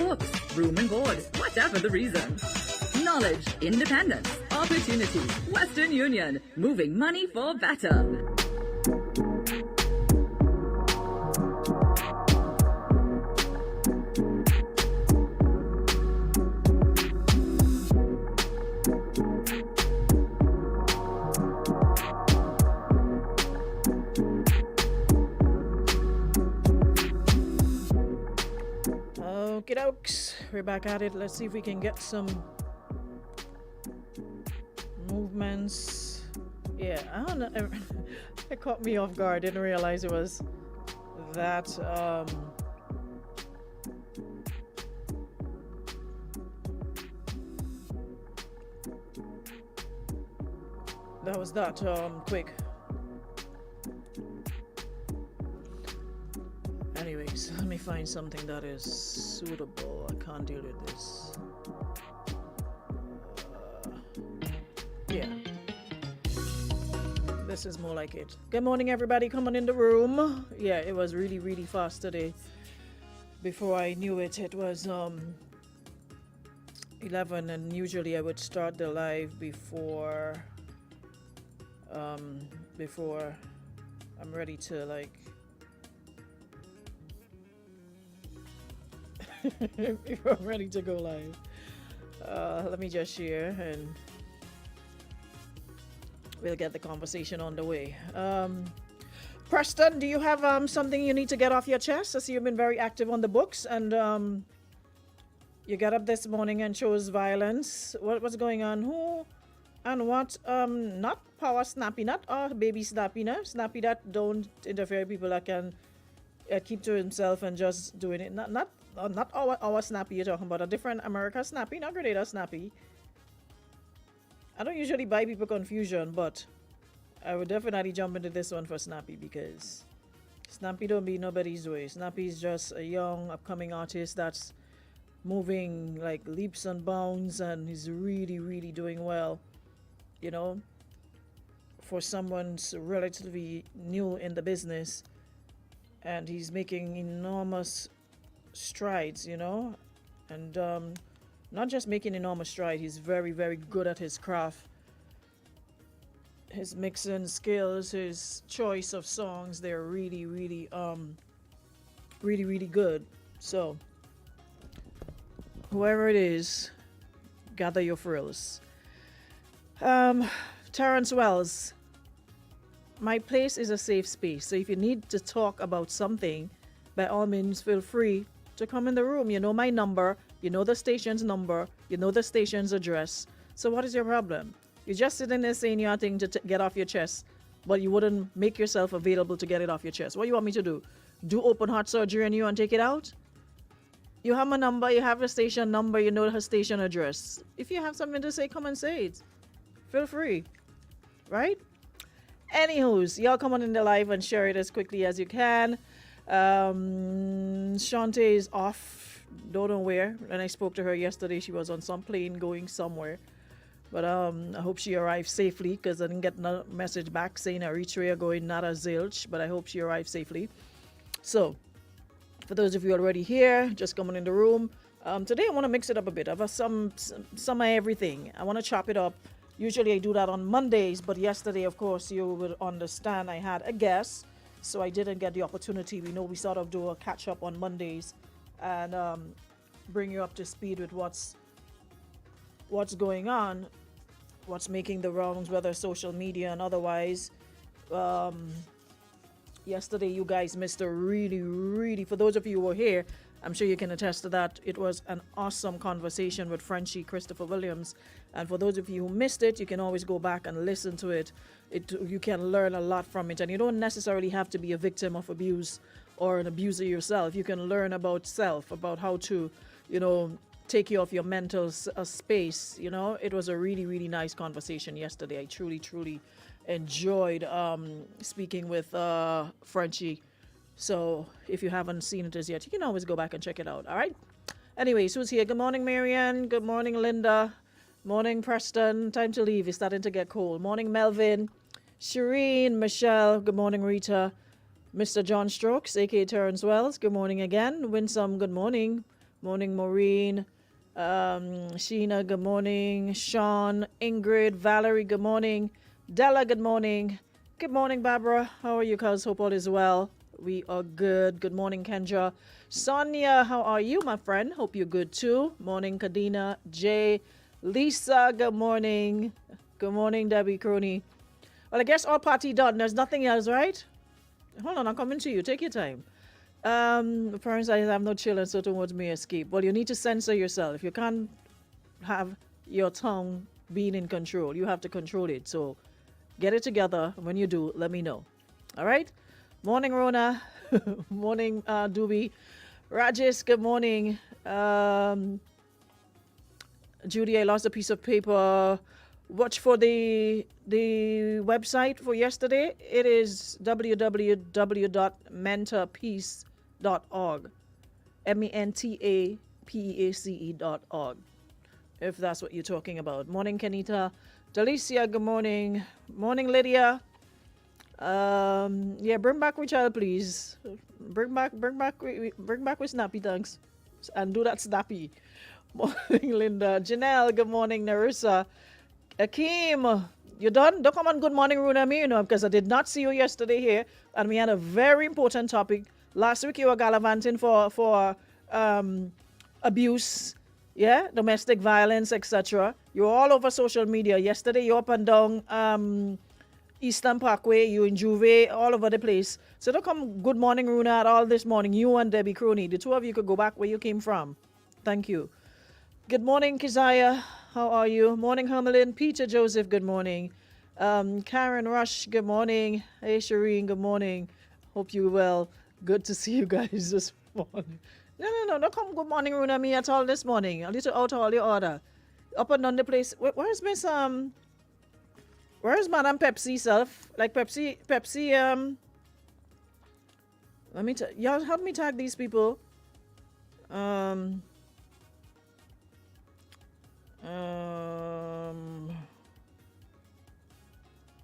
books, room and board, whatever the reason. Knowledge, independence, opportunity, Western Union, moving money for better. Okie dokes, we're back at it. Let's see if we can get some movements. Yeah, I don't know. It caught me off guard. Didn't realize it was that. That was that quick. Anyways, let me find something that is suitable. I can't deal with this. Yeah. This is more like it. Good morning, everybody. Come on in the room. Yeah, it was really, really fast today. Before I knew it, it was 11, and usually I would start the live before I'm ready to before I'm ready to go live. Let me just share and we'll get the conversation on the way. Preston, do you have something you need to get off your chest? I see you've been very active on the books, and you got up this morning and chose violence. What's going on? Who and what? Not power snappy, not baby snappy, no? Snappy that don't interfere with people that can keep to himself and just doing it. Not our snappy you're talking about, a different America snappy, not Grenada snappy. I don't usually buy people confusion, but I would definitely jump into this one for Snappy, because Snappy don't be nobody's way. Snappy is just a young upcoming artist that's moving like leaps and bounds, and he's really, really doing well, you know, for someone's relatively new in the business, and he's making enormous strides, you know, and not just making enormous strides, he's very, very good at his craft. His mixing skills, his choice of songs, they're really, really good. So whoever it is, gather your frills. Terrence Wells, my place is a safe space, so if you need to talk about something, by all means feel free to come in the room. You know my number, you know the station's number, you know the station's address. So what is your problem? You're just sitting there saying your thing to get off your chest, but you wouldn't make yourself available to get it off your chest. What do you want me to do? Do open heart surgery on you and take it out? You have my number, you have the station number, you know her station address. If you have something to say, come and say it. Feel free. Right? Anywho's, y'all come on in the live and share it as quickly as you can. Shantae is off, don't know where. And I spoke to her yesterday. She was on some plane going somewhere. But I hope she arrived safely, because I didn't get no message back saying Eritrea going not a zilch. But I hope she arrived safely. So, for those of you already here, just coming in the room. Today I want to mix it up a bit. I have some of everything. I want to chop it up. Usually I do that on Mondays, but yesterday, of course, you would understand I had a guest, so I didn't get the opportunity. We know we sort of do a catch up on Mondays and bring you up to speed with what's going on, what's making the rounds, whether social media and otherwise. Yesterday, you guys missed a really, for those of you who were here, I'm sure you can attest to that. It was an awesome conversation with Frenchie Christopher Williams. And for those of you who missed it, you can always go back and listen to it. You can learn a lot from it. And you don't necessarily have to be a victim of abuse or an abuser yourself. You can learn about self, about how to, take you off your mental space. It was a really, really nice conversation yesterday. I truly enjoyed speaking with Frenchie. So if you haven't seen it as yet, you can always go back and check it out. All right. Anyways, who's here? Good morning, Marianne. Good morning, Linda. Morning, Preston. Time to leave. It's starting to get cold. Morning, Melvin. Shireen, Michelle. Good morning, Rita. Mr. John Strokes, a.k.a. Terrence Wells. Good morning again. Winsome, good morning. Morning, Maureen. Sheena, good morning. Sean, Ingrid, Valerie, good morning. Della, good morning. Good morning, Barbara. How are you, cuz? Hope all is well. We are good. Good morning, Kendra. Sonia, how are you, my friend? Hope you're good too. Morning, Kadina. Jay, Lisa, good morning. Good morning, Debbie Crony. Well, I guess all party done. There's nothing else, right? Hold on, I'm coming to you. Take your time. Parents, I have no children, so towards me escape. Well, you need to censor yourself. You can't have your tongue being in control. You have to control it. So get it together. When you do, let me know. All right? Morning, Rona. Morning, Doobie. Rajesh, good morning. Judy, I lost a piece of paper. Watch for the website for yesterday. It is www.mentapeace.org. MENTAPEACE.org. If that's what you're talking about. Morning, Kenita. Delicia, good morning. Morning, Lydia. Yeah, bring back with child, please. Bring back with Snappy, thanks. And do that Snappy. Morning, Linda. Janelle, good morning. Narissa. Akeem, you done? Don't come on Good Morning Runa me, because I did not see you yesterday here, and we had a very important topic. Last week you were gallivanting for abuse, yeah, domestic violence, etc. You're all over social media. Yesterday you're up and down Eastern Parkway, you in Juve, all over the place. So don't come Good Morning Runa at all this morning. You and Debbie Crony, the two of you could go back where you came from. Thank you. Good morning, Keziah. How are you? Morning, Hermelin. Peter Joseph, good morning. Karen Rush, good morning. Hey, Shireen, good morning. Hope you're well. Good to see you guys this morning. No, don't come Good Morning Runa me at all this morning. A little out of all your order. Up and down the place. Where's Miss, where's Madam Pepsi self? Like Pepsi, let me, y'all help me tag these people.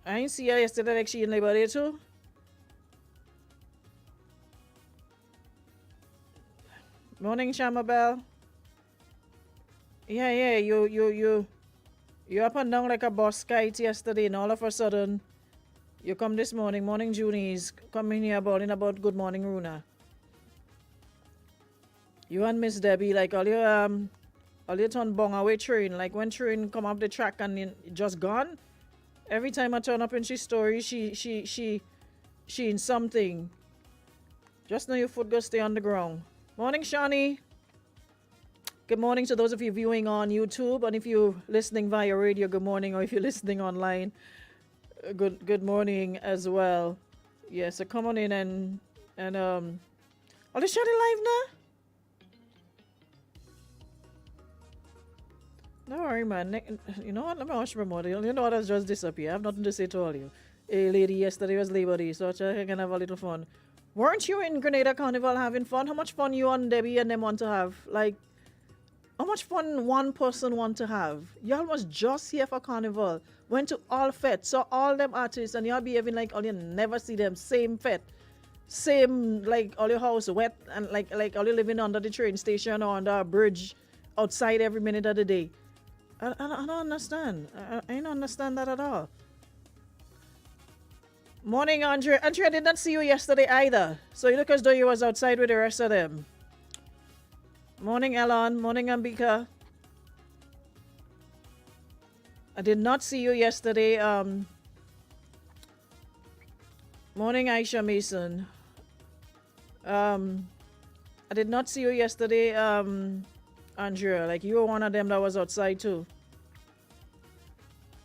I ain't see her yesterday like she in Labor Day too. Morning, Shamabel. Yeah, you up and down like a boss kite yesterday, and all of a sudden you come this morning. Morning, Junies, coming here about Good Morning Runa. You and Miss Debbie, like all your turn bong away train, like when train come off the track and it just gone. Every time I turn up in she story, she in something. Just know your foot go stay on the ground. Morning, Shawnee. Good morning to those of you viewing on YouTube, and if you're listening via radio, good morning, or if you're listening online, good morning as well. Yeah, so come on in and are they shutting live now? Don't worry, man. You know what? Let me watch my model. You know what? Has just disappeared. I have nothing to say to all you. Hey, lady, yesterday was Labor Day, so I can have a little fun. Weren't you in Grenada Carnival having fun? How much fun you and Debbie and them want to have? Like, how much fun one person want to have? Y'all was just here for Carnival. Went to all fete, saw all them artists, and y'all behaving like all you never see them. Same fete. Same, like, all your house wet, and like all you living under the train station or under a bridge outside every minute of the day. I don't understand. I don't understand that at all. Morning, Andrea. Andrea, I did not see you yesterday either. So you look as though you was outside with the rest of them. Morning, Elon. Morning, Ambika. I did not see you yesterday. Morning, Aisha Mason. I did not see you yesterday, Andrea. Like, you were one of them that was outside too.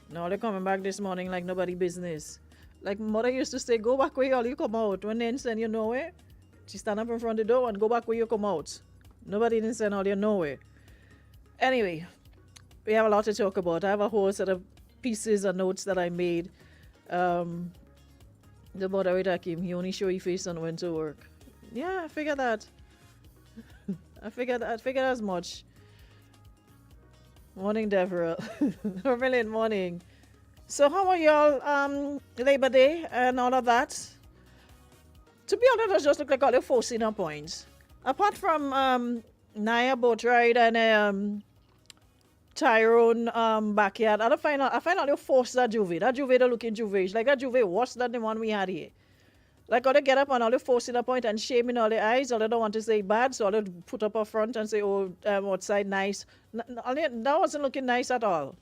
No, they're coming back this morning like nobody business. Like mother used to say, go back where all you come out. When they send you nowhere, she stand up in front of the door and go back where you come out. Nobody didn't send all you nowhere. Anyway, we have a lot to talk about. I have a whole set of pieces and notes that I made. The moderator came, he only show his face and went to work. Yeah, I figured that. I figured as much. Morning, Deborah. Brilliant morning. So how are y'all Labor Day and all of that? To be honest, it just look like all the forcing up points. Apart from Naya boat ride and Tyrone backyard. I find out you force that Juve. That Juve they looking Juve. Like that Juve worse than the one we had here. Like all they get up and all they forcing a point and shaming all the eyes. All they don't want to say bad, so all they put up a front and say, oh, outside nice. That wasn't looking nice at all.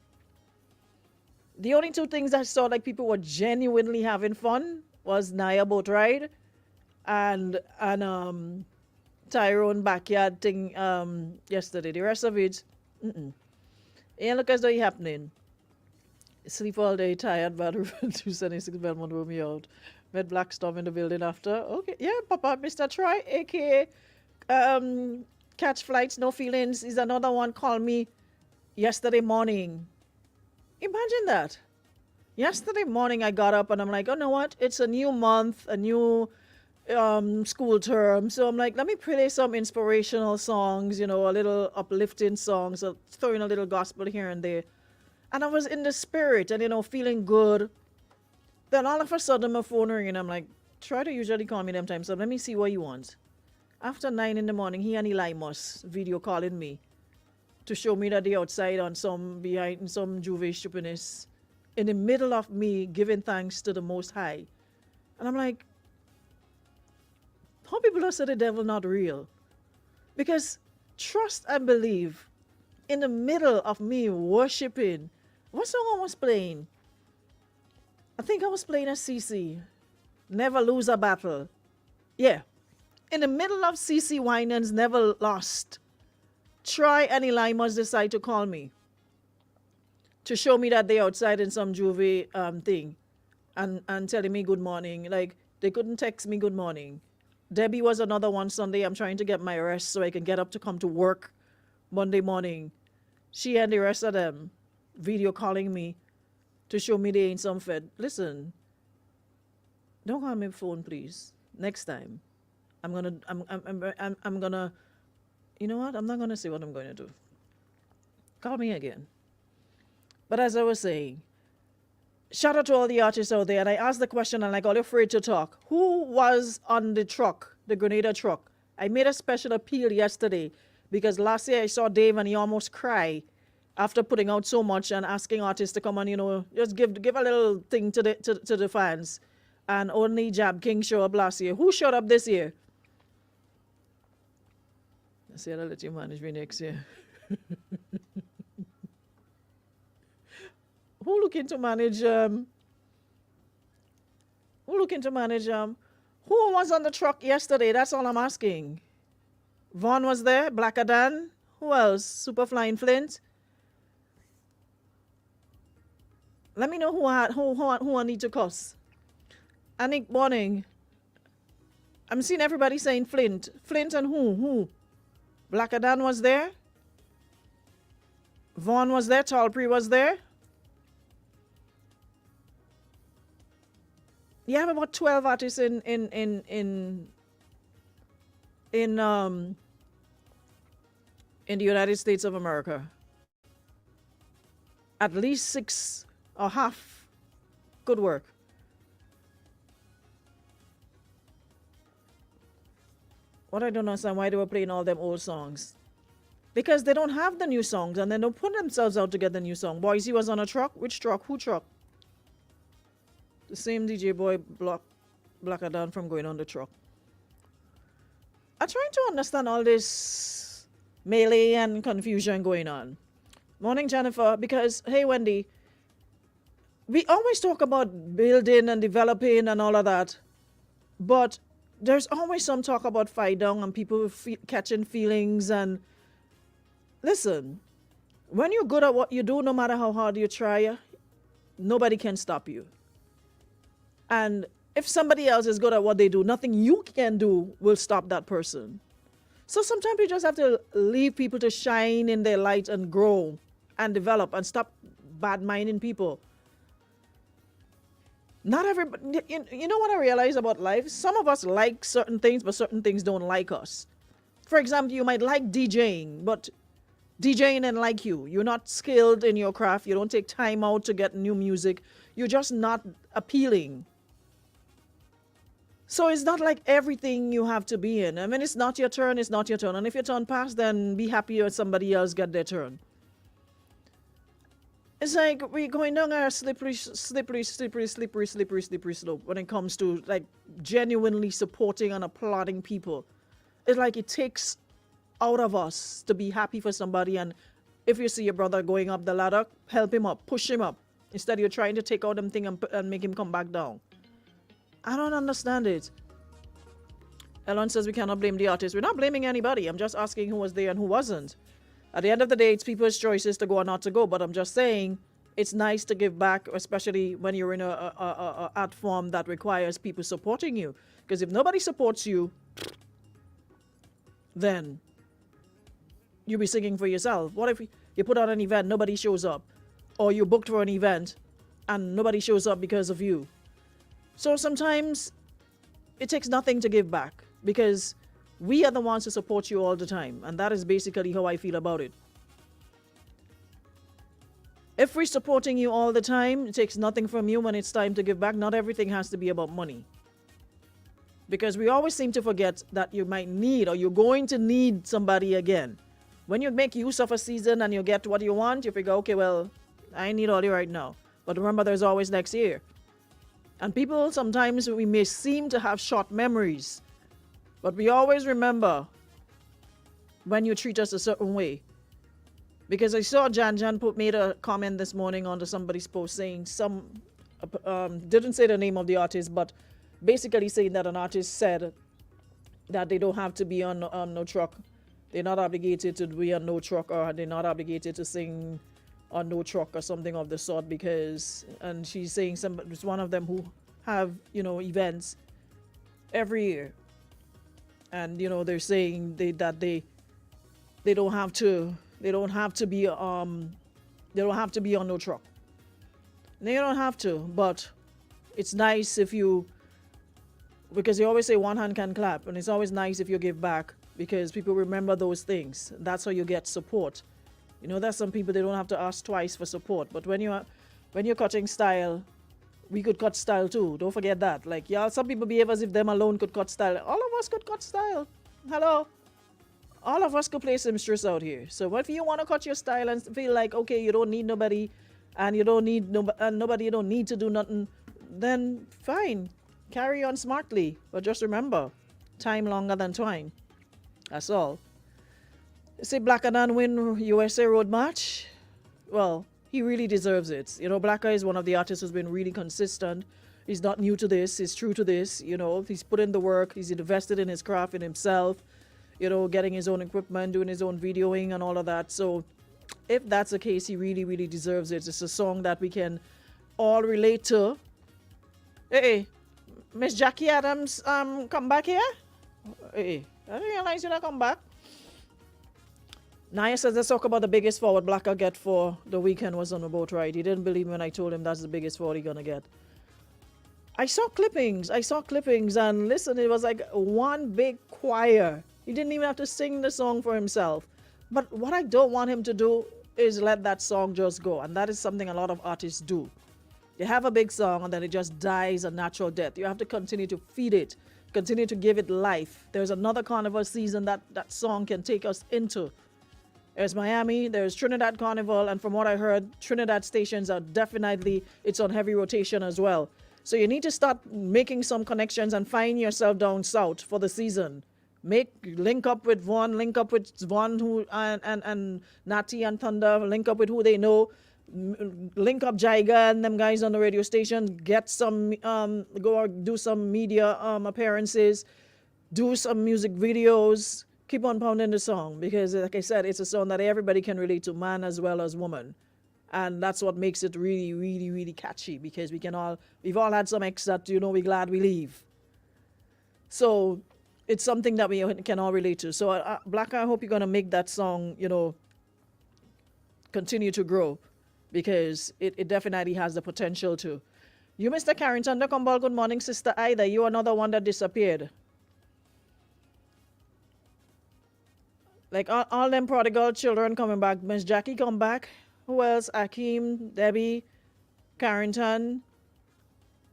The only two things I saw like people were genuinely having fun was Naya boat ride and Tyrone backyard thing yesterday. The rest of it, ain't look as though it happening. Sleep all day, tired, bad. 276 Belmont woke me out. Met Black Storm in the building after. Okay, yeah, Papa, Mr. Troy, aka Catch Flights, No Feelings, is another one. Called me yesterday morning. Imagine that. Yesterday morning, I got up and I'm like, oh, you know what? It's a new month, a new school term. So I'm like, let me play some inspirational songs, a little uplifting songs, so throwing a little gospel here and there. And I was in the spirit and, feeling good. Then all of a sudden, my phone ringing and I'm like, try to usually call me them times. So let me see what you want. After 9 in the morning, he and Eli Moss video calling me to show me that they outside on behind some Juve stupidness in the middle of me giving thanks to the Most High. And I'm like, how people say the devil not real? Because trust and believe in the middle of me worshiping. What song I was playing? I think I was playing a CC. Never Lose a Battle. Yeah. In the middle of CC Winans Never Lost, Troy and Eli must decide to call me to show me that they outside in some Juve thing and telling me good morning. Like, they couldn't text me good morning. Debbie was another one Sunday. I'm trying to get my rest so I can get up to come to work Monday morning. She and the rest of them video calling me to show me they ain't some fed. Listen, don't call me phone, please. Next time, I'm gonna, you know what? I'm not gonna say what I'm going to do. Call me again. But as I was saying, shout out to all the artists out there. And I asked the question, and I got afraid to talk. Who was on the truck, the Grenada truck? I made a special appeal yesterday because last year I saw Dave and he almost cried after putting out so much and asking artists to come and, just give a little thing to the fans. And only Jab King showed up last year. Who showed up this year? I said I'll let you manage me next year. Who looking to manage who was on the truck yesterday? That's all I'm asking. Vaughn was there, Black Adan. Who else? Super Flying Flint. Let me know who I need to cuss. Anik Bonning. I'm seeing everybody saying Flint. Flint and who? Black Adan was there. Vaughn was there. Talpree was there. You have about 12 artists in the United States of America. At least 6 or half. Good work. What I don't understand why they were playing all them old songs. Because they don't have the new songs and they don't put themselves out to get the new song. Boise was on a truck. Which truck? Who truck? The same DJ boy Black Adan from going on the truck. I'm trying to understand all this melee and confusion going on. Morning, Jennifer. Because, hey, Wendy, we always talk about building and developing and all of that. But there's always some talk about fight down and people catching feelings. And listen, when you're good at what you do, no matter how hard you try, nobody can stop you. And if somebody else is good at what they do, nothing you can do will stop that person. So sometimes you just have to leave people to shine in their light and grow and develop and stop bad-minding people. Not everybody, you know what I realize about life? Some of us like certain things, but certain things don't like us. For example, you might like DJing, but DJing ain't like you. You're not skilled in your craft. You don't take time out to get new music. You're just not appealing. So it's not like everything you have to be in. I mean, it's not your turn, it's not your turn. And if your turn passed, then be happy when somebody else get their turn. It's like we're going down a slippery slope when it comes to like genuinely supporting and applauding people. It's like it takes out of us to be happy for somebody, and if you see your brother going up the ladder, help him up, push him up. Instead you're trying to take out them thing and make him come back down. I don't understand it. Elon says we cannot blame the artist. We're not blaming anybody. I'm just asking who was there and who wasn't. At the end of the day, it's people's choices to go or not to go. But I'm just saying it's nice to give back, especially when you're in a art form that requires people supporting you. Because if nobody supports you, then you'll be singing for yourself. What if you put on an event, nobody shows up? Or you booked for an event and nobody shows up because of you? So sometimes it takes nothing to give back, because we are the ones who support you all the time. And that is basically how I feel about it. If we're supporting you all the time, it takes nothing from you when it's time to give back. Not everything has to be about money. Because we always seem to forget that you might need, or you're going to need somebody again. When you make use of a season and you get what you want, you figure, okay, well, I need all you right now. But remember, there's always next year. And people, sometimes we may seem to have short memories, but we always remember when you treat us a certain way. Because I saw Jan made a comment this morning onto somebody's post saying didn't say the name of the artist, but basically saying that an artist said that they don't have to be on no truck. They're not obligated to be on no truck, or they're not obligated to sing on no truck or something of the sort, because, and she's saying it's one of them who have, events every year. And, they're saying that they don't have to be on no truck. They don't have to, but it's nice if you, because they always say one hand can clap, and it's always nice if you give back, because people remember those things. That's how you get support. There's some people, they don't have to ask twice for support. But when you're cutting style, we could cut style too. Don't forget that. Like, y'all, some people behave as if them alone could cut style. All of us could cut style. Hello? All of us could play seamstress out here. So if you want to cut your style and feel like, okay, you don't need nobody, and you don't need nobody, you don't need to do nothing, then fine. Carry on smartly. But just remember, time longer than twine. That's all. Say Blacker Dan win USA Road March? Well, he really deserves it. Blacker is one of the artists who's been really consistent. He's not new to this. He's true to this. He's put in the work. He's invested in his craft, in himself, getting his own equipment, doing his own videoing and all of that. So if that's the case, he really, really deserves it. It's a song that we can all relate to. Hey, Miss Jackie Adams, come back here? Hey, I didn't realize you'd come back. Naya says, let's talk about the biggest forward Blacker get for the weekend was on the boat ride. He didn't believe me when I told him that's the biggest forward he's gonna get. I saw clippings, and listen, it was like one big choir. He didn't even have to sing the song for himself. But what I don't want him to do is let that song just go. And that is something a lot of artists do. You have a big song and then it just dies a natural death. You have to continue to feed it, continue to give it life. There's another carnival season that song can take us into. There's Miami, there's Trinidad Carnival, and from what I heard, Trinidad stations are definitely, it's on heavy rotation as well. So you need to start making some connections and find yourself down south for the season. Link up with Vaughn who and Natty and Thunder, link up with who they know, link up Jaiga and them guys on the radio station, get some, go do some media appearances, do some music videos. Keep on pounding the song, because like I said, it's a song that everybody can relate to, man as well as woman. And that's what makes it really, really, really catchy, because we've all had some ex that, we're glad we leave. So it's something that we can all relate to. So Blacker, I hope you're going to make that song, continue to grow, because it definitely has the potential to. You, Mr. Carrington, the Kumbal, good morning, Sister Ida. You another one that disappeared. Like all them prodigal children coming back. Miss Jackie come back. Who else? Akeem, Debbie, Carrington.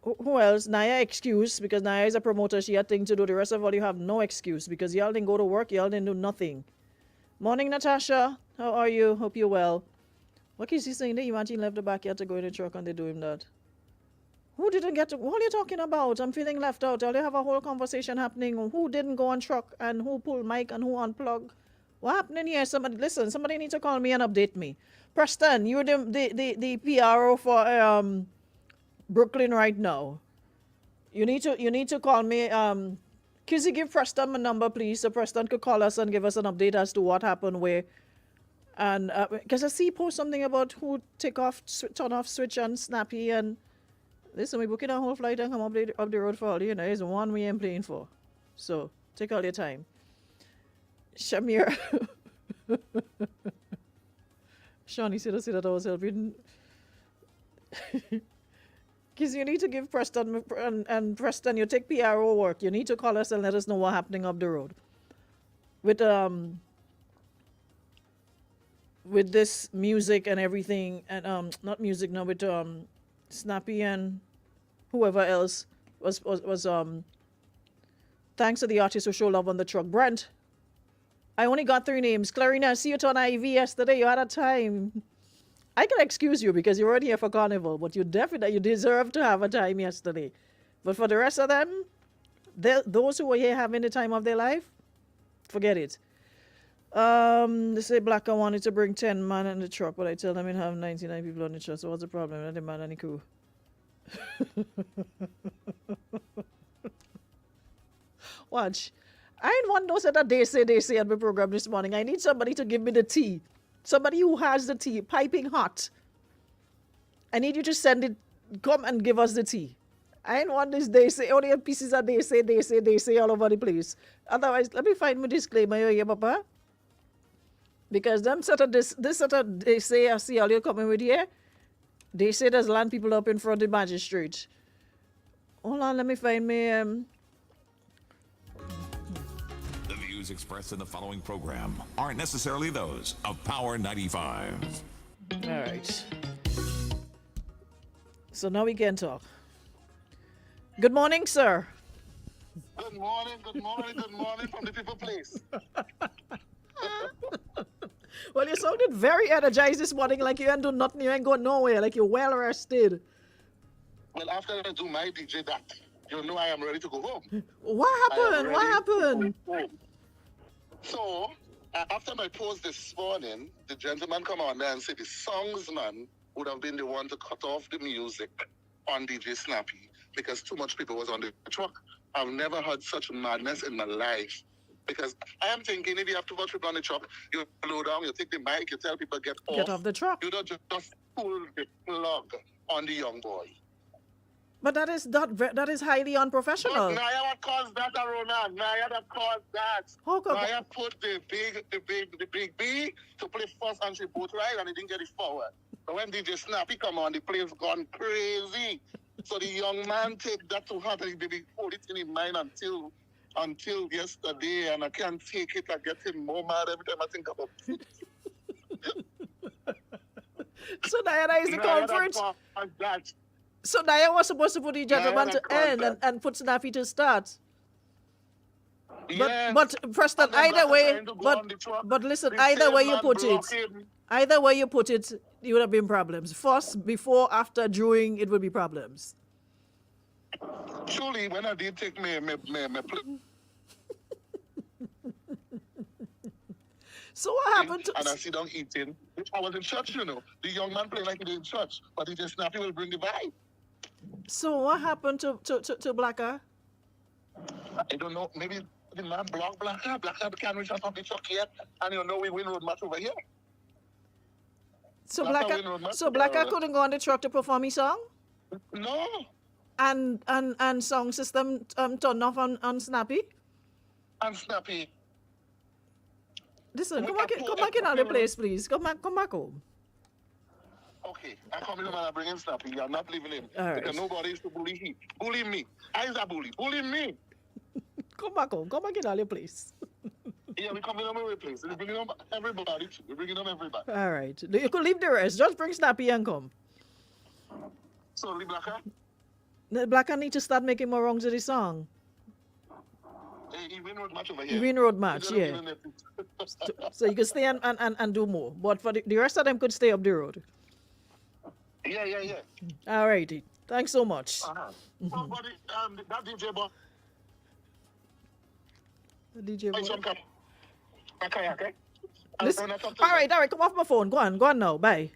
Who else? Naya excuse because Naya is a promoter. She had thing to do. The rest of all you have no excuse because y'all didn't go to work. Y'all didn't do nothing. Morning, Natasha. How are you? Hope you're well. What is he saying? That Imagine left the backyard to go in the truck and they do him that. Who didn't get to? What are you talking about? I'm feeling left out. Y'all have a whole conversation happening. Who didn't go on truck and who pulled mic and who unplugged? What happened here? Somebody listen. Somebody need to call me and update me. Preston, you're the PRO for Brooklyn right now. You need to call me. Kizzy, give Preston my number, please, so Preston could call us and give us an update as to what happened where. And because I see post something about who turn off switch on Snappy and listen, we booking a whole flight and come up the road for all you know. It's one we ain't playing for, so take all your time. Shamir, Shawnee said that I was helping. Because you need to give Preston and Preston, you take PRO work. You need to call us and let us know what's happening up the road. With this music and everything, and not music, no, with Snappy and whoever else was thanks to the artist who showed love on the truck. Brent, I only got 3 names. Clarina, I see you on IV yesterday. You had a time. I can excuse you because you're already here for carnival, but you deserve to have a time yesterday. But for the rest of them, those who were here having the time of their life, forget it. They say Blacker wanted to bring 10 man in the truck, but I tell them it have 99 people on the truck. So what's the problem? Not the man and the crew. Watch. I ain't one those that they say at my program this morning. I need somebody to give me the tea. Somebody who has the tea, piping hot. I need you to send it, come and give us the tea. I ain't want this they say, only pieces of they say all over the place. Otherwise, let me find my disclaimer here, Papa. Because them set of this set of they say, I see all you coming with here. They say there's land people up in front of the magistrate. Hold on, let me find me The views expressed in the following program aren't necessarily those of Power 95. All right. So now we can talk. Good morning, sir. Good morning from the people place. Well, you sounded very energized this morning, like you ain't do nothing, you ain't going nowhere, like you're well rested. Well, after I do my DJ that, you know I am ready to go home. What happened? So, after my post this morning, the gentleman come on there and said the songsman would have been the one to cut off the music on DJ Snappy because too much people was on the truck. I've never heard such madness in my life. Because I am thinking if you have too much people on the truck, you slow down, you take the mic, you tell people get off the truck. You don't just pull the plug on the young boy. But that is highly unprofessional. But Naya what caused that, Arona? Naya that caused that. How come? Naya put the big B to play first and she both right and he didn't get it forward. But when DJ Snappy come on, the place gone crazy. So the young man take that to heart and he maybe hold it in his mind until yesterday, and I can't take it. I get him more mad every time I think about it. So Diana is the culprit. So Diana was supposed to put the gentleman to end and put Snappy to start. Yes. But Preston, either way, but listen, either way you put it, it would have been problems. First, before, after, during, it would be problems. Truly, when I did take my So what happened to... And I sit down eating. I was in church, you know. The young man playing like he did in church. But he just Snappy will bring the vibe. So what happened to Blacker? I don't know. Maybe the man blocked Blacker. Blacker can't reach out on the truck yet. And you know we win road match over here. So Blacker couldn't go on the truck to perform his song? No. And sound system turned off on Snappy? And Snappy. Listen, come back in other place, please. Come back home. Okay, I come in and I bring him Snappy. I'm not leaving him. All right. Because nobody is to bully him. Bully me. I is a bully. Bully me. Come back home. Come back in other place. Yeah, we come in on my place. We're bringing on everybody too. We're bringing on everybody. All right. You could leave the rest. Just bring Snappy and come. So, Lee Blacker? Black and need to start making more wrongs with the song. He win road match over here. Win road match, He gonna yeah. give him that. So you can stay and do more. But for the rest of them could stay up the road. Yeah. All righty. Thanks so much. Uh-huh. But that DJ boy, DJ boy. some come. Okay. Listen. All right. Come off my phone. Go on now. Bye.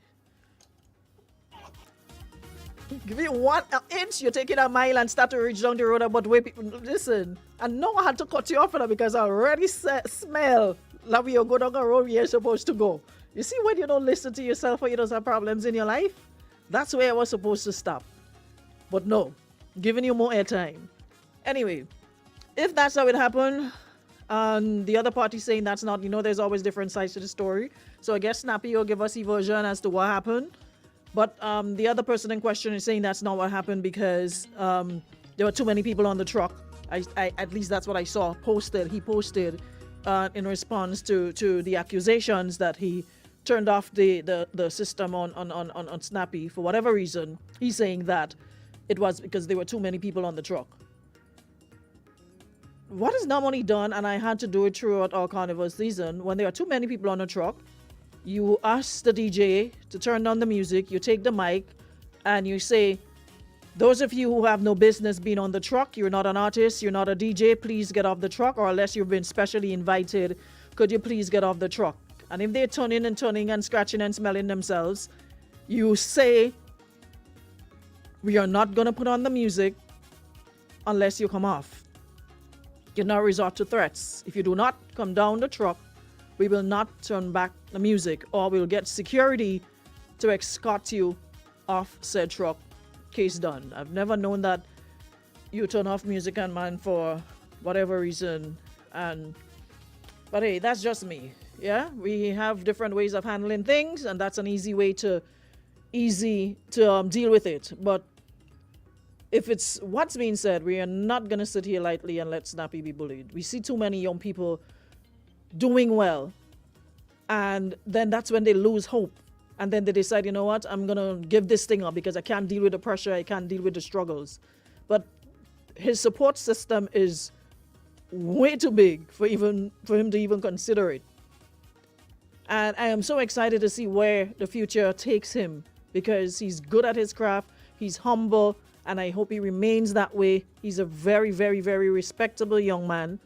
Give me 1 inch, you're taking a mile and start to reach down the road about where people listen. And no, I had to cut you off now because I already smell like you're going down the road where you're supposed to go. You see, when you don't listen to yourself or you don't have problems in your life, that's where I was supposed to stop. But no, giving you more airtime. Anyway, if that's how it happened, and the other party saying that's not, there's always different sides to the story. So I guess Snappy will give us a version as to what happened. But the other person in question is saying that's not what happened because there were too many people on the truck. I at least that's what I saw posted. He posted in response to the accusations that he turned off the system on Snappy for whatever reason. He's saying that it was because there were too many people on the truck. What is normally done, and I had to do it throughout our carnival season, when there are too many people on the truck, you ask the DJ to turn down the music, you take the mic, and you say, those of you who have no business being on the truck, you're not an artist, you're not a DJ, please get off the truck, or unless you've been specially invited, could you please get off the truck? And if they're turning and scratching and smelling themselves, you say, we are not going to put on the music unless you come off. You now resort to threats. If you do not come down the truck, we will not turn back the music, or we'll get security to escort you off said truck. Case done. I've never known that you turn off music and man for whatever reason. But hey, that's just me. Yeah, we have different ways of handling things, and that's an easy way to deal with it. But if it's what's being said, we are not gonna sit here lightly and let Snappy be bullied. We see too many young people doing well, and then that's when they lose hope, and then they decide, you know what, I'm gonna give this thing up because I can't deal with the pressure, I can't deal with the struggles. But his support system is way too big for him to even consider it. And I am so excited to see where the future takes him, because he's good at his craft, he's humble, and I hope he remains that way. He's a very, very, very respectable young man.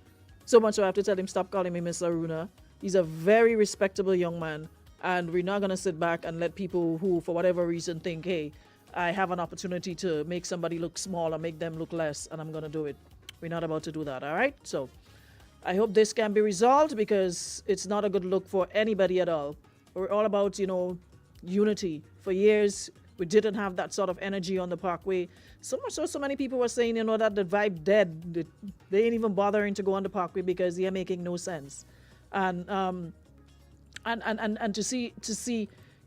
So much so I have to tell him, stop calling me Miss Aruna. He's a very respectable young man. And we're not going to sit back and let people who, for whatever reason, think, hey, I have an opportunity to make somebody look small or make them look less, and I'm going to do it. We're not about to do that, all right? So I hope this can be resolved, because it's not a good look for anybody at all. We're all about, unity. For years, we didn't have that sort of energy on the Parkway. So much so many people were saying, that the vibe dead. They ain't even bothering to go on the Parkway because they're making no sense. And to see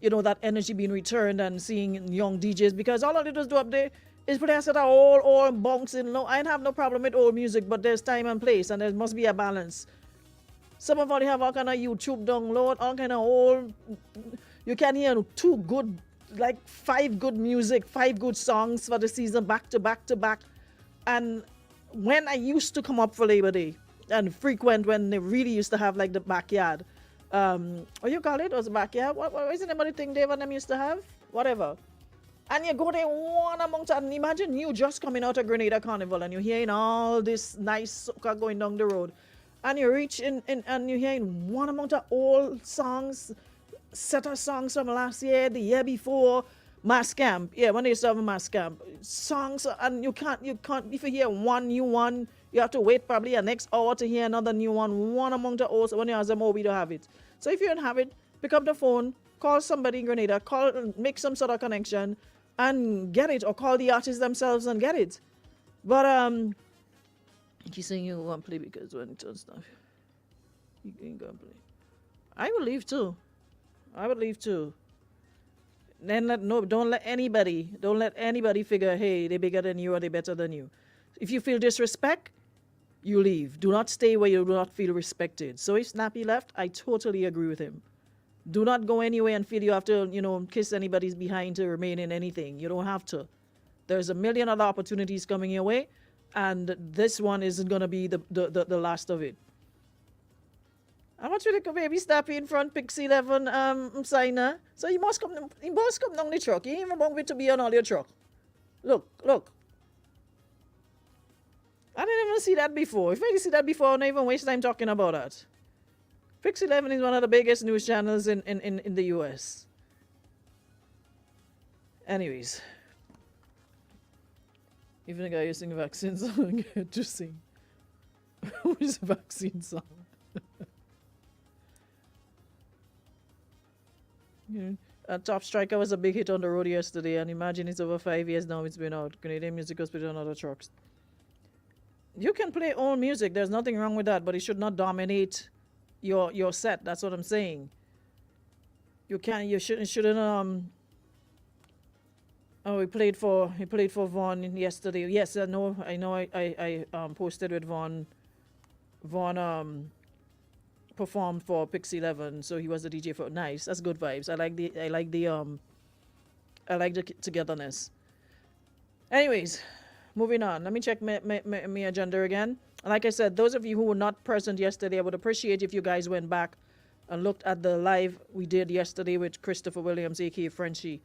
that energy being returned and seeing young DJs, because all of it does do up there is put us at all bouncing. No, I have no problem with old music, but there's time and place, and there must be a balance. Some of them have all kind of YouTube download, all kind of old. You can hear 5 good music, 5 good songs for the season, back to back to back. And when I used to come up for Labor Day and frequent, when they really used to have like the backyard, what you call it? Was the backyard? What is the name of the thing they them used to have? Whatever. And you go there one amongst, and imagine you just coming out of Grenada Carnival and you're hearing all this nice soca going down the road. And you reach in and you're hearing one amount of old songs, set of songs from last year, the year before, Mass Camp. Yeah, when they used to have a Mass Camp. Songs, and you can't, if you hear one new one, you have to wait probably a next hour to hear another new one among the old. So when you ask them, we don't have it. So if you don't have it, pick up the phone, call somebody in Grenada, make some sort of connection, and get it, or call the artists themselves and get it. But you're saying you won't play because when it does stuff, you ain't gonna play. I will leave too. Then don't let anybody figure, hey, they're bigger than you or they're better than you. If you feel disrespect, you leave. Do not stay where you do not feel respected. So if Snappy left, I totally agree with him. Do not go anywhere and feel you have to, kiss anybody's behind to remain in anything. You don't have to. There's a million other opportunities coming your way, and this one isn't gonna be the last of it. I want you to baby step in front Pixie 11 signer. So he must come down the truck. He even want me to be on all your truck. Look. I didn't even see that before. If I didn't see that before, I don't even waste time talking about that. Pixie 11 is one of the biggest news channels in the US. Anyways. Even the guy who sing vaccine song, get to sing. Who is a vaccine song? Top Striker was a big hit on the road yesterday, and imagine it's over 5 years now it's been out. Canadian Music Hospital and other trucks. You can play old music, there's nothing wrong with that, but it should not dominate your set. That's what I'm saying. You shouldn't Oh, he played for Vaughn yesterday. Yes, I know I posted with Vaughn performed for Pixie 11, so he was the DJ for. Nice, that's good vibes. I like the togetherness. Anyways, moving on. Let me check my agenda again. Like I said, those of you who were not present yesterday, I would appreciate if you guys went back and looked at the live we did yesterday with Christopher Williams, aka Frenchie.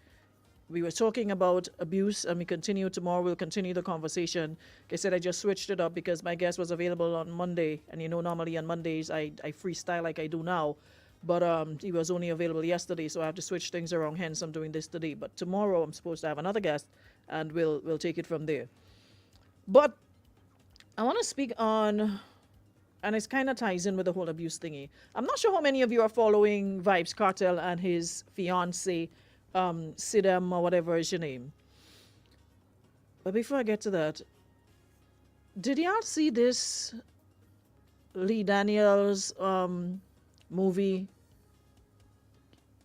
We were talking about abuse, and we continue tomorrow. We'll continue the conversation. Like I said, I just switched it up because my guest was available on Monday, and normally on Mondays I freestyle like I do now, but he was only available yesterday, so I have to switch things around. Hence, I'm doing this today. But tomorrow I'm supposed to have another guest, and we'll take it from there. But I want to speak on, and it kind of ties in with the whole abuse thingy. I'm not sure how many of you are following Vybz Kartel and his fiance. Sidem or whatever is your name. But before I get to that, did y'all see this Lee Daniels movie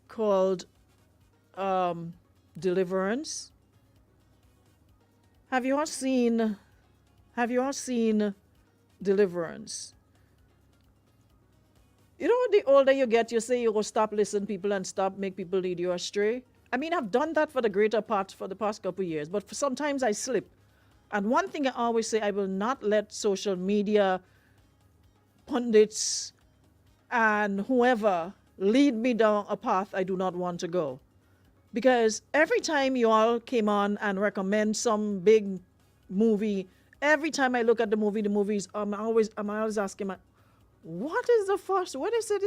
called Deliverance? Have you all seen Deliverance? You know, the older you get, you say you will stop listening to people and stop make people lead you astray. I mean, I've done that for the greater part for the past couple of years, but sometimes I slip. And one thing I always say, I will not let social media pundits and whoever lead me down a path I do not want to go. Because every time you all came on and recommend some big movie, every time I look at the movies, I'm always asking what is the first? What is it?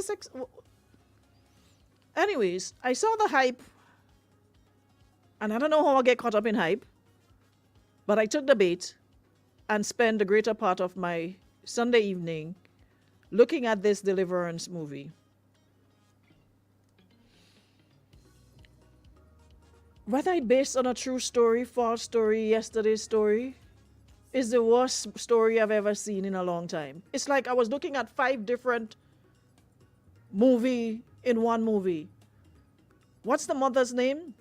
Anyways, I saw the hype, and I don't know how I get caught up in hype, but I took the bait and spent the greater part of my Sunday evening looking at this Deliverance movie. Whether it's based on a true story, false story, yesterday's story, is the worst story I've ever seen in a long time. It's like I was looking at 5 different movies in one movie. What's the mother's name?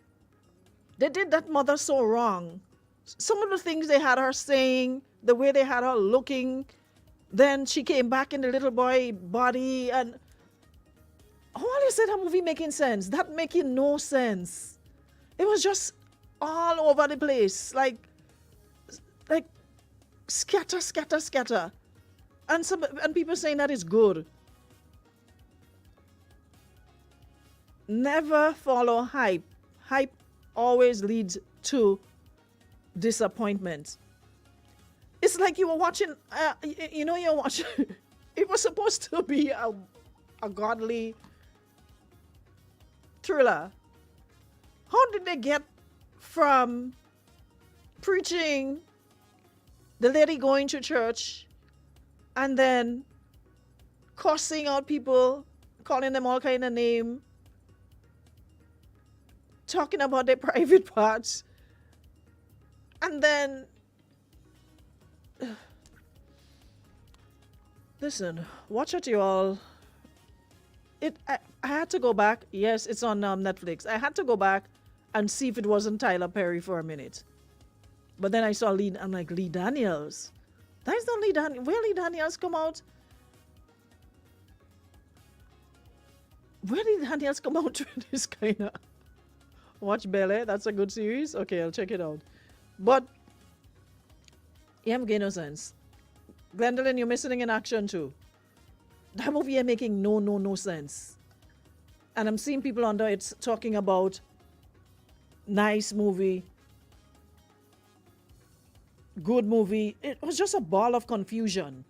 They did that mother so wrong. Some of the things they had her saying, the way they had her looking, then she came back in the little boy body, and all you said her movie making sense. That making no sense. It was just all over the place, like scatter. And people saying that is good. Never follow hype. Hype always leads to disappointment. It's like you were watching, you're watching, it was supposed to be a godly thriller. How did they get from preaching the lady going to church and then cussing out people, calling them all kind of name, talking about their private parts, and then listen, watch it, you all. I had to go back. Yes, it's on Netflix. I had to go back and see if it wasn't Tyler Perry for a minute. But then I saw Lee. I'm like, Lee Daniels. That is not Lee Daniels. Where Lee Daniels come out? Where did Lee Daniels come out with this kind of? Watch Bel Air. That's a good series. Okay, I'll check it out. But yeah, I'm getting no sense. Gwendolyn, you're missing in action too. That movie ain't making no sense. And I'm seeing people under it talking about nice movie, good movie. It was just a ball of confusion.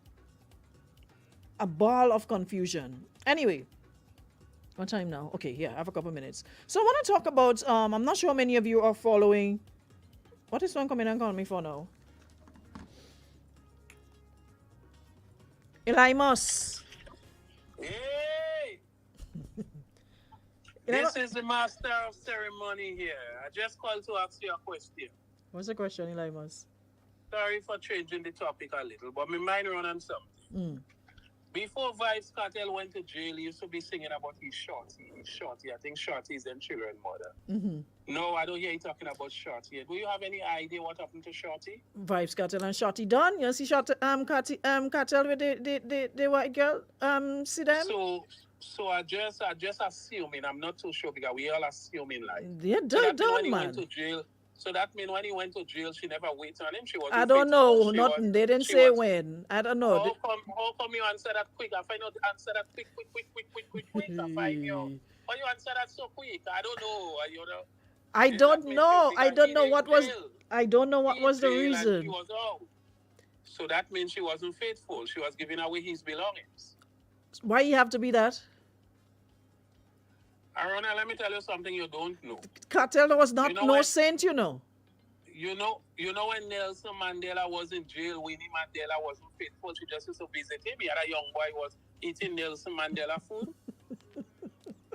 A ball of confusion. Anyway, what time now? Okay, yeah, I have a couple minutes. So I want to talk about, I'm not sure how many of you are following. What is one coming and calling me for now? Eli Moss. Hey! This is the master of ceremony here. I just called to ask you a question. What's the question, Eli Moss? Sorry for changing the topic a little, but my mind run on something. Before Vybz Kartel went to jail, he used to be singing about his Shorty. I think Shorty is them children mother. No, I don't hear you talking about Shorty. Do you have any idea what happened to Shorty? Vybz Kartel and Shorty done. You see Shorty, Kartel with the white girl, see them? So I just assuming, I'm not too sure because we all assuming like. Yeah, done, man. Went to jail, so that means when he went to jail, she never waited on him. She was. I don't know. Nothing. They didn't say when. I don't know. How come you answer that quick? I find out answer that quick. I find you. Why you answer that so quick? I don't know. I don't know. I don't know what was. I don't know what was the reason. She was out. So that means she wasn't faithful. She was giving away his belongings. Why you have to be that? Arona, let me tell you something you don't know. Kartel was not no saint, you know. You know when Nelson Mandela was in jail, Winnie Mandela wasn't faithful. She just used to visit him. He had a young boy was eating Nelson Mandela food.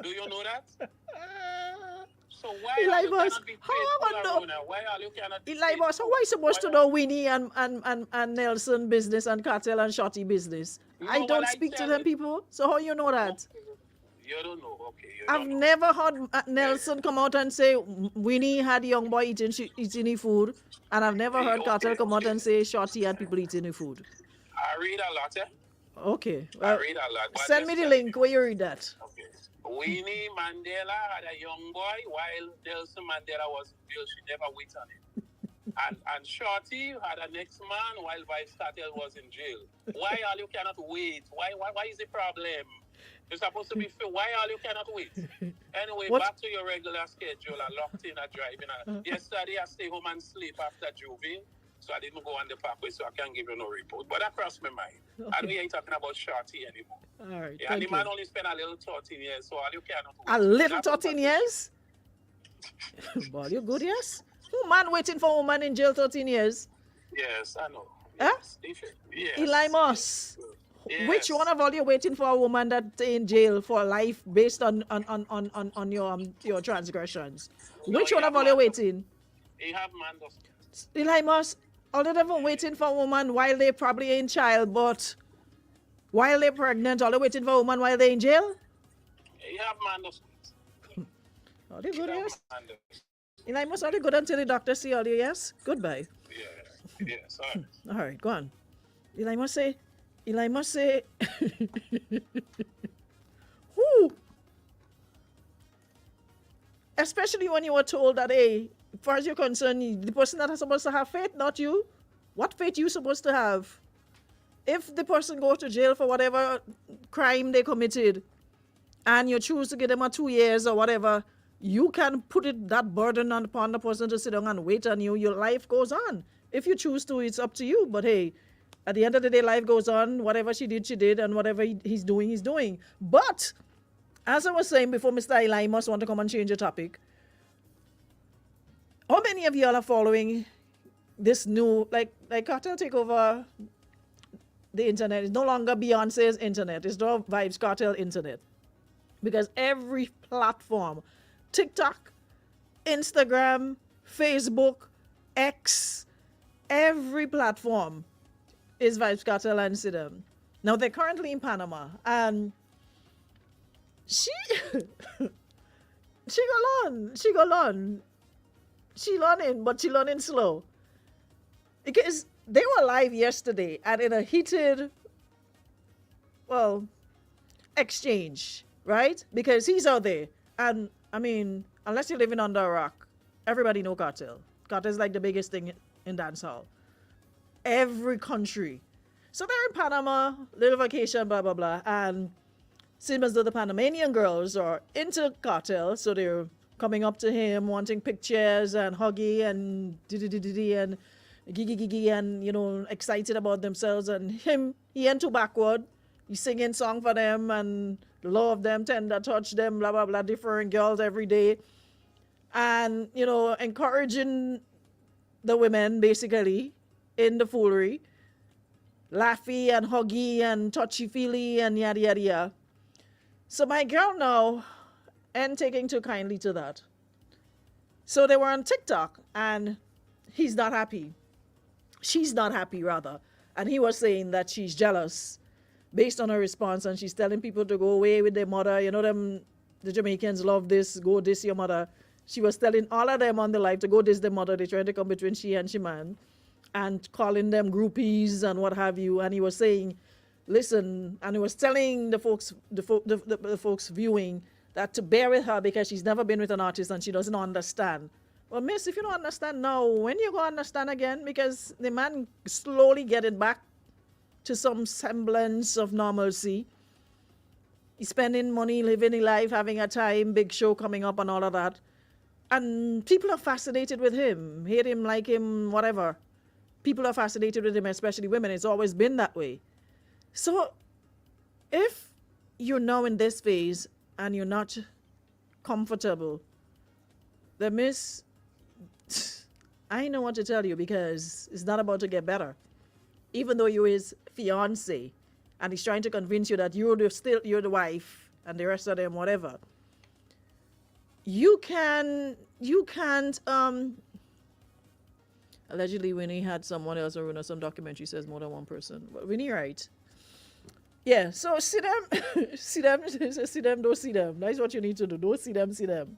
Do you know that? So why Eli you Moss, cannot be faithful, Arona? Why are you cannot be Eli Moss, how are you supposed to know Winnie and Nelson business and Kartel and Shorty business? I don't speak to them people, so how you know that? You don't know, okay. I've never heard Nelson come out and say Winnie had young boy eating his food, and I've never heard Kartel come out and say Shorty had people eating his food. I read a lot, Okay. I read a lot. Send me the link where you read that. Okay. Winnie Mandela had a young boy while Nelson Mandela was in jail. She never waited on him. and Shorty had an ex-man while Vybz Kartel was in jail. Why all you cannot wait? Why is the problem? You're supposed to be free. Why all you cannot wait? Anyway, back to your regular schedule. I locked in at driving. Yesterday, I stayed home and sleep after Juvie. So I didn't go on the parkway, so I can't give you no report. But that crossed my mind. Okay. I don't hear you talking about Shorty anymore. All right. Yeah, and the man only spent a little 13 years, so all you cannot wait. A little 13 years? Boy, you good, yes? Who man waiting for a woman in jail 13 years? Yes, I know. Yes. Yes. Eli Moss. Yes. Which one of all you waiting for a woman that's in jail for life based on your transgressions? Which one of all you waiting? He have man. Eli Moss, all of them are waiting for a woman while they probably in child, but while they're pregnant, all they waiting for a woman while they're in jail? He have man. Are they good, yes? Eli Moss, are they good until the doctor see all you, yes? Goodbye. Yes, all right. All right, go on. Eli Moss say, who? Especially when you were told that, hey, as far as you're concerned, the person that is supposed to have faith, not you. What faith you supposed to have? If the person goes to jail for whatever crime they committed, and you choose to give them a 2 years or whatever, you can put that burden upon the person to sit down and wait on you. Your life goes on. If you choose to, it's up to you. But hey, at the end of the day, life goes on. Whatever she did, and whatever he's doing. But, as I was saying before, Mr. Eli must want to come and change the topic. How many of y'all are following this new, like Kartel take over the internet? It's no longer Beyonce's internet. It's now Vybz Kartel internet. Because every platform, TikTok, Instagram, Facebook, X, every platform is Vybz Kartel and Sidem. Now they're currently in Panama, and she go on. She learning, but she learning slow. Because they were live yesterday and in a heated, exchange, right? Because he's out there. And, I mean, unless you're living under a rock, everybody know Kartel. Carter's like the biggest thing in dancehall. Every country. So they're in Panama, little vacation, blah, blah, blah. And seems as though the Panamanian girls are into Cartel, so they're coming up to him, wanting pictures and huggy and diddy and gigi and, you know, excited about themselves. And him, he ain't too backward. He's singing song for them and love them, tender touch them, blah, blah, blah, different girls every day. And, you know, encouraging the women, basically, in the foolery. Laughy and huggy and touchy-feely and yada, yada, yada. So my girl now ain't taking too kindly to that. So they were on TikTok, and he's not happy. She's not happy, rather. And he was saying that she's jealous based on her response, and she's telling people to go away with their mother. You know, the Jamaicans love this, go diss your mother. She was telling all of them on the live to go diss their mother. They're trying to come between she and Shiman and calling them groupies and what have you. And he was saying, listen, and he was telling the folks, the folks viewing that to bear with her because she's never been with an artist and she doesn't understand. Well, miss, if you don't understand now, when you go understand again? Because the man slowly getting back to some semblance of normalcy. He's spending money, living a life, having a time, big show coming up and all of that. And people are fascinated with him, hate him, like him, whatever. People are fascinated with him, especially women. It's always been that way. So if you're now in this phase and you're not comfortable, then miss, I know what to tell you, because it's not about to get better. Even though you're his fiance and he's trying to convince you that you're the wife and the rest of them, whatever. You can't, allegedly Winnie had someone else, or in some documentary says more than one person. But Winnie, right? Yeah, so see them, see them, don't see them. That's what you need to do. Don't see them, see them.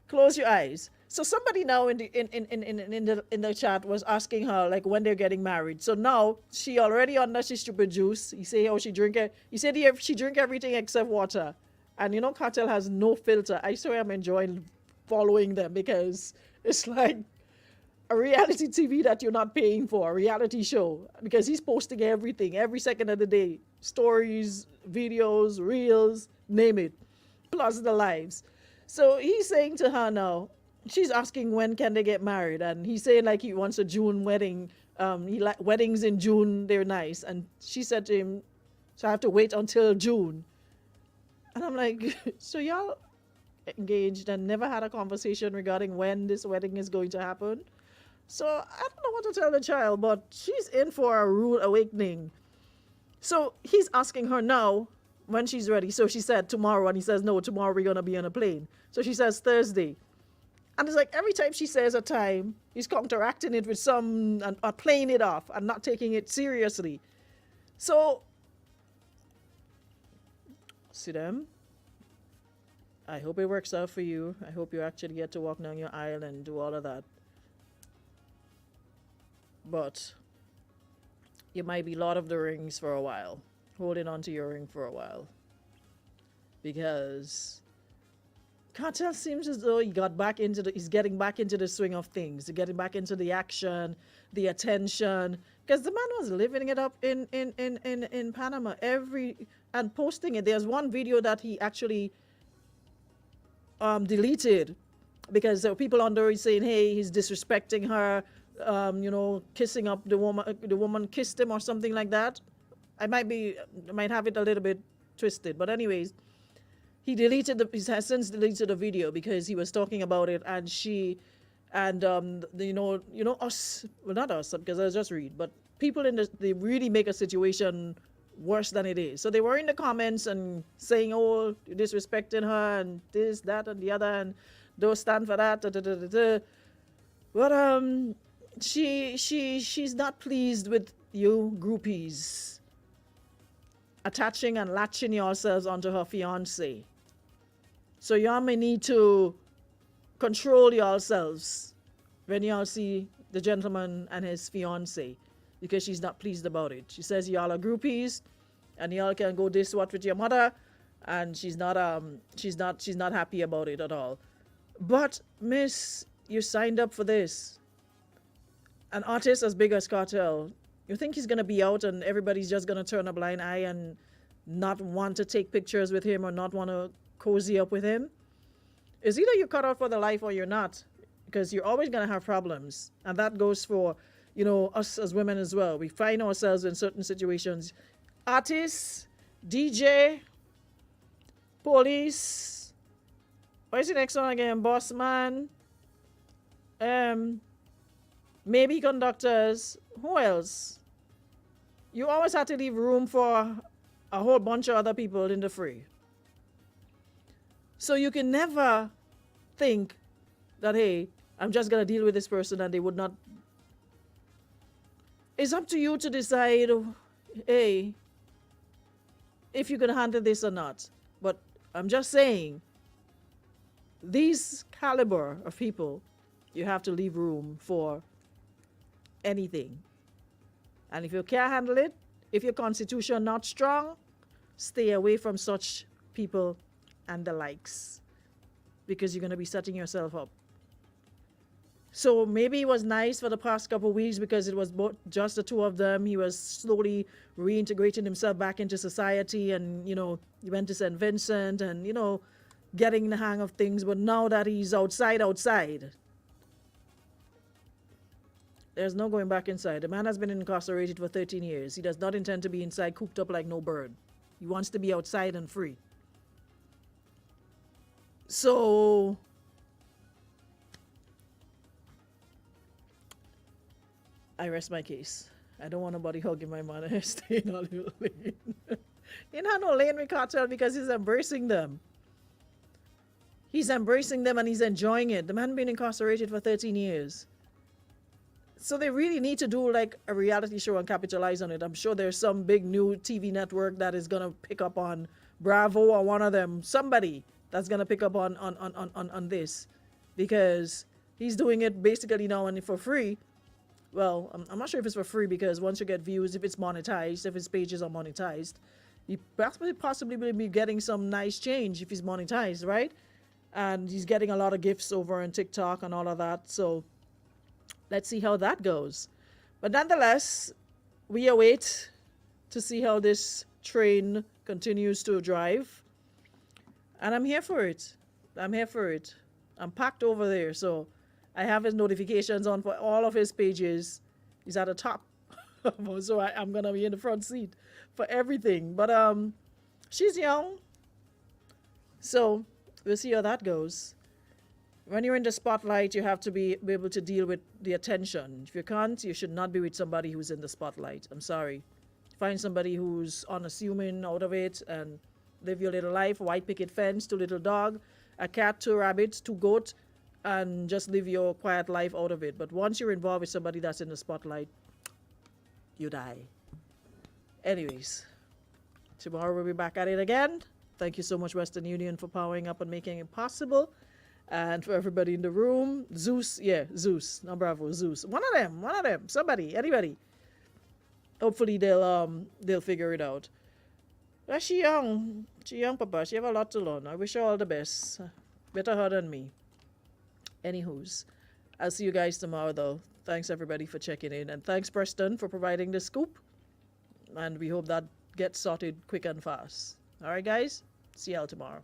Close your eyes. So somebody now in the chat was asking her like when they're getting married. So now she already under she stupid juice. He say how she drink it. He said she drink everything except water. And you know Cartel has no filter. I swear I'm enjoying following them because it's like a reality TV that you're not paying for, a reality show. Because he's posting everything, every second of the day. Stories, videos, reels, name it. Plus the lives. So he's saying to her now, she's asking when can they get married. And he's saying like he wants a June wedding. Weddings in June, they're nice. And she said to him, so I have to wait until June. And I'm like, so y'all engaged and never had a conversation regarding when this wedding is going to happen? So I don't know what to tell the child, but she's in for a rude awakening. So he's asking her now when she's ready. So she said tomorrow, and he says, no, tomorrow we're going to be on a plane. So she says Thursday. And it's like every time she says a time, he's counteracting it with some, or playing it off and not taking it seriously. So, see them? I hope it works out for you. I hope you actually get to walk down your aisle and do all of that. But you might be Lord of the Rings for a while, holding on to your ring for a while. Because Cartel seems as though he's getting back into the swing of things, getting back into the action, the attention. Because the man was living it up in Panama and posting it. There's one video that he actually deleted because there were people under it saying, hey, he's disrespecting her, kissing up the woman kissed him or something like that. I might have it a little bit twisted, but anyways, he has since deleted the video because he was talking about it, and us, well, not us, because I just read, but people they really make a situation worse than it is. So they were in the comments and saying, oh, you're disrespecting her and this, that, and the other, and don't stand for that. But she's not pleased with you groupies attaching and latching yourselves onto her fiance. So y'all may need to control yourselves when y'all see the gentleman and his fiance, because she's not pleased about it. She says y'all are groupies and y'all can go this what with your mother, and she's not happy about it at all. But miss, you signed up for this. An artist as big as Cartel, you think he's going to be out and everybody's just going to turn a blind eye and not want to take pictures with him or not want to cozy up with him? It's either you're cut out for the life or you're not, because you're always going to have problems. And that goes for, you know, us as women as well. We find ourselves in certain situations. Artists, DJ, police, what is the next one again? Boss man, maybe conductors. Who else? You always have to leave room for a whole bunch of other people in the fray. So you can never think that, hey, I'm just going to deal with this person and they would not. It's up to you to decide, hey, if you can handle this or not. But I'm just saying, these caliber of people, you have to leave room for anything. And if you can't handle it, if your constitution not strong, stay away from such people and the likes, because you're going to be setting yourself up. So maybe it was nice for the past couple of weeks because it was just the two of them. He was slowly reintegrating himself back into society, and, you know, he went to St. Vincent and, you know, getting the hang of things. But now that he's outside, there's no going back inside. The man has been incarcerated for 13 years. He does not intend to be inside cooped up like no bird. He wants to be outside and free. So I rest my case. I don't want nobody hugging my man. Stay in a little lane. He not no lane with Cartel because he's embracing them. He's embracing them and he's enjoying it. The man been incarcerated for 13 years. So they really need to do like a reality show and capitalize on it. I'm sure there's some big new TV network that is going to pick up on Bravo or one of them. Somebody that's going to pick up on this, because he's doing it basically now and for free. Well, I'm not sure if it's for free, because once you get views, if it's monetized, if his pages are monetized, he possibly will be getting some nice change if he's monetized, right? And he's getting a lot of gifts over on TikTok and all of that. So let's see how that goes. But nonetheless, we await to see how this train continues to drive. And I'm here for it. I'm packed over there. So I have his notifications on for all of his pages. He's at the top. So I'm going to be in the front seat for everything. But she's young. So we'll see how that goes. When you're in the spotlight, you have to be able to deal with the attention. If you can't, you should not be with somebody who's in the spotlight. I'm sorry. Find somebody who's unassuming out of it and live your little life. White picket fence, 2 little dog, a cat, 2 rabbits, 2 goat, and just live your quiet life out of it. But once you're involved with somebody that's in the spotlight, you die. Anyways, tomorrow we'll be back at it again. Thank you so much, Western Union, for powering up and making it possible. And for everybody in the room, Zeus, not Bravo, Zeus. One of them, somebody, anybody. Hopefully they'll figure it out. Well, she young, Papa. She have a lot to learn. I wish her all the best. Better her than me. Anywho's, I'll see you guys tomorrow, though. Thanks, everybody, for checking in. And thanks, Preston, for providing the scoop. And we hope that gets sorted quick and fast. All right, guys? See y'all tomorrow.